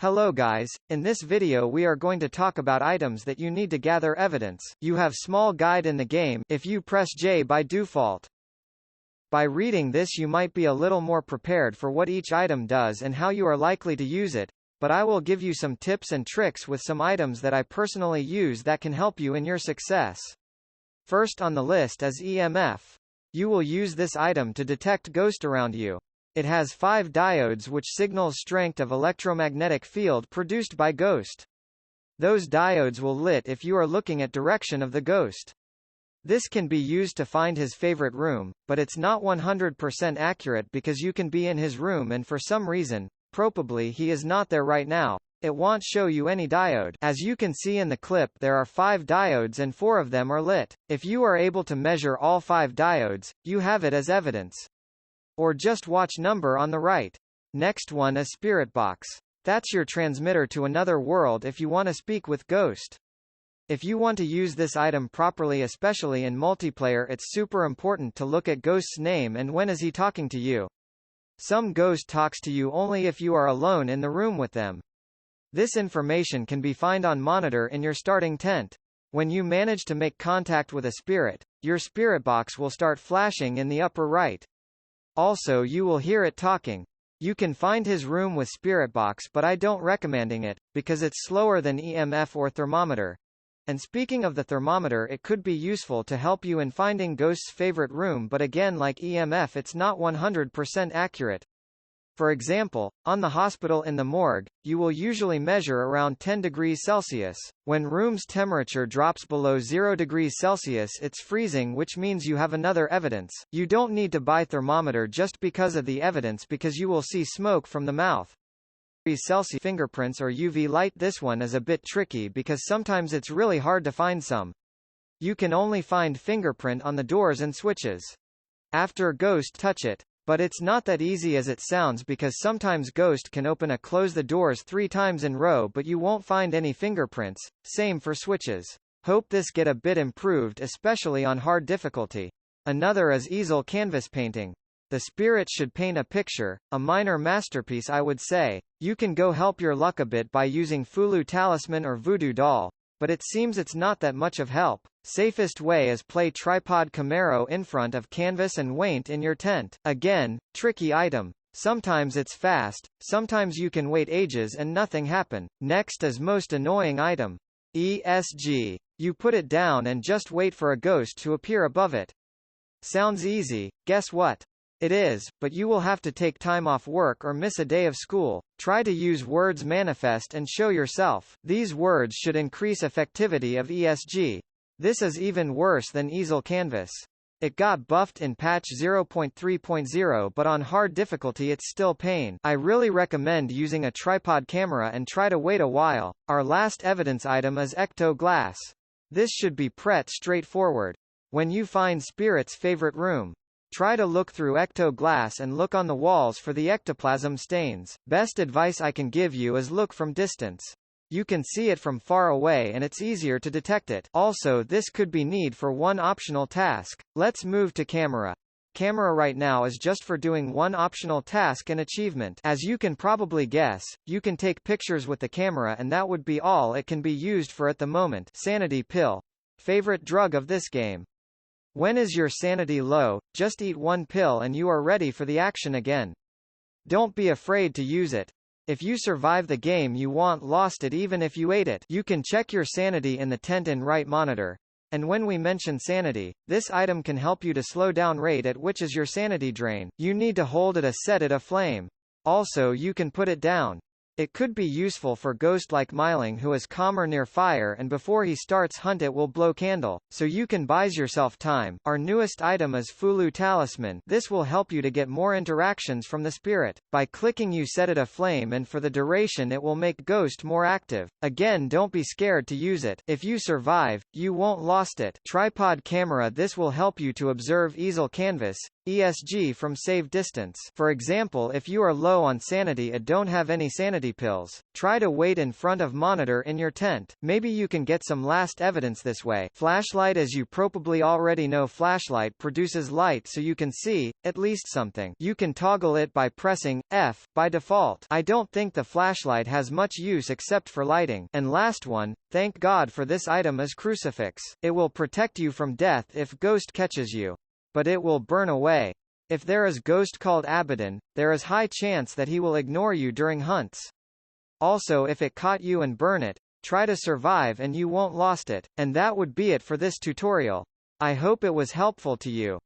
Hello guys, in this video we are going to talk about items that you need to gather evidence. You have small guide in the game if you press J by default. By reading this you might be a little more prepared for what each item does and how you are likely to use it, but I will give you some tips and tricks with some items that I personally use that can help you in your success. First on the list is EMF. You will use this item to detect ghosts around you. It has 5 diodes which signals strength of electromagnetic field produced by ghost. Those diodes will lit if you are looking at direction of the ghost. This can be used to find his favorite room, but it's not 100% accurate because you can be in his room and for some reason, probably he is not there right now, it won't show you any diode. As you can see in the clip there are 5 diodes and 4 of them are lit. If you are able to measure all 5 diodes, you have it as evidence. Or just watch number on the right. Next one is Spiritbox. That's your transmitter to another world if you want to speak with ghost. If you want to use this item properly, especially in multiplayer, it's super important to look at ghost's name and when is he talking to you. Some ghost talks to you only if you are alone in the room with them. This information can be found on monitor in your starting tent. When you manage to make contact with a spirit, your spirit box will start flashing in the upper right. Also you will hear it talking. You can find his room with Spiritbox, but I don't recommending it, because it's slower than EMF or Thermometer. And speaking of the Thermometer, it could be useful to help you in finding ghost's favorite room, but again like EMF it's not 100% accurate. For example, on the hospital in the morgue, you will usually measure around 10 degrees Celsius. When room's temperature drops below 0 degrees Celsius it's freezing, which means you have another evidence. You don't need to buy thermometer just because of the evidence, because you will see smoke from the mouth. Celsius fingerprints or UV light. This one is a bit tricky because sometimes it's really hard to find some. You can only find fingerprint on the doors and switches. After ghost touch it. But it's not that easy as it sounds, because sometimes ghost can open or close the doors 3 times in row but you won't find any fingerprints, same for switches. Hope this get a bit improved, especially on hard difficulty. Another is easel canvas painting. The spirit should paint a picture, a minor masterpiece I would say. You can go help your luck a bit by using Fulu Talisman or Voodoo Doll, but it seems it's not that much of help. Safest way is play tripod camera in front of canvas and wait in your tent. Again, tricky item. Sometimes it's fast, sometimes you can wait ages and nothing happen. Next is most annoying item. ESG. You put it down and just wait for a ghost to appear above it. Sounds easy, guess what? It is, but you will have to take time off work or miss a day of school. Try to use words manifest and show yourself. These words should increase effectivity of ESG. This is even worse than easel canvas. It got buffed in patch 0.3.0 but on hard difficulty it's still pain. I really recommend using a tripod camera and try to wait a while. Our last evidence item is Ectoglass. This should be pretty straightforward. When you find spirit's favorite room, try to look through Ectoglass and look on the walls for the ectoplasm stains. Best advice I can give you is look from distance. You can see it from far away and it's easier to detect it. Also this could be need for one optional task. Let's move to camera. Camera right now is just for doing one optional task and achievement. As you can probably guess, you can take pictures with the camera and that would be all it can be used for at the moment. Sanity pill. Favorite drug of this game. When is your sanity low, just eat one pill and you are ready for the action again. Don't be afraid to use it. If you survive the game you won't lost it even if you ate it. You can check your sanity in the tent and right monitor. And when we mention sanity, this item can help you to slow down rate at which is your sanity drain. You need to hold it a set it a flame. Also you can put it down. It could be useful for ghost like Myling who is calmer near fire and before he starts hunt it will blow candle, so you can buys yourself time. Our newest item is Fulu Talisman. This will help you to get more interactions from the spirit. By clicking you set it aflame and for the duration it will make ghost more active. Again don't be scared to use it. If you survive, you won't lost it. Tripod camera. This will help you to observe easel canvas. ESG from save distance. For example, if you are low on sanity and don't have any sanity pills, try to wait in front of monitor in your tent. Maybe you can get some last evidence this way. Flashlight. As you probably already know, flashlight produces light so you can see, at least something. You can toggle it by pressing F, by default. I don't think the flashlight has much use except for lighting. And last one, thank God for this item, is Crucifix. It will protect you from death if ghost catches you. But it will burn away. If there is ghost called Abaddon, there is high chance that he will ignore you during hunts. Also, if it caught you and burn it, try to survive and you won't lost it. And that would be it for this tutorial. I hope it was helpful to you.